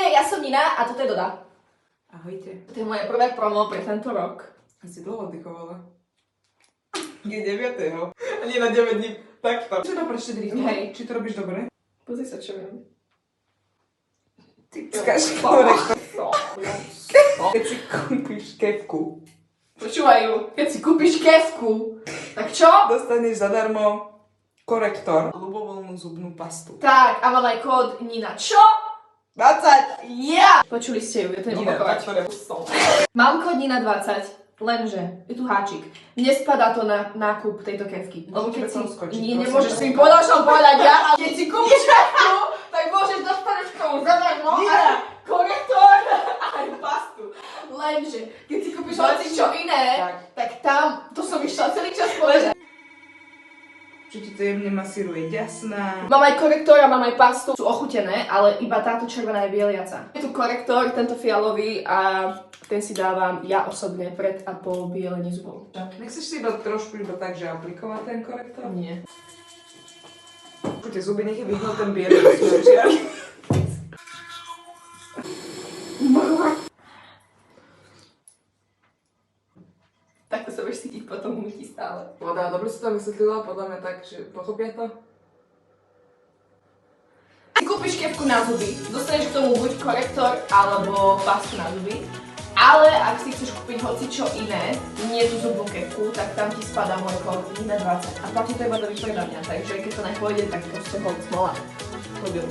ja som Nina a toto je Doda. Ahojte. To je moje prvé promo pre tento rok. A si dlho oddychovala? Je 9. A nie na 9 dní. Takto. Čo to pre štedrý stôl? Hej. Či to robíš dobre? Pozri sa, čo viem. Skáž korektor. Keď si kúpiš kefku, Počúvajú, keď si kúpiš kefku, tak čo? dostaneš zadarmo korektor, ľubovoľnú zubnú pastu. Tak, a mám aj kód Nina. Čo? 20! Ja! Počuli ste ju, ja to Nina, opakovať. tak to som. Mám kód Nina 20, lenže je tu háčik. Nespadá to na nákup tejto kefky. Lebo keď si... Nie, nemôžeš si mi povedať, čo povedať ja, ale keď si kúpiš kefku, tak môžeš dostať k tomu zadarmo a korektor aj pastu. Lenže, keď si kúpiš hoci čo iné, tak tam, to som išla celý čas povedať. Že ti to jemne masíruje ďasná. Mám aj korektor a mám aj pastu. Sú ochutené, ale iba táto červená je bieliaca. Je tu korektor, tento fialový a ten si dávam ja osobne pred a po bielení zubov. Nechceš si iba trošku iba tak, že aplikovať ten korektor? Nie. Tie zuby nech je vidno ten bielý žiar. Takto sa budeš cítiť potom umytí stále. Voda, dobre si to vysvetlila, podľa mňa tak, že pochopia to? Si kúpiš kefku na zuby, dostaneš k tomu buď korektor alebo pastu na zuby. Ale ak si chceš kúpiť hocičo iné, nie tú zubnú kefku, tak tam ti spadá môj kód Nina 20. A platí to iba do vypredania, takže keď to nepôjde, tak proste hoď smola. Chodil.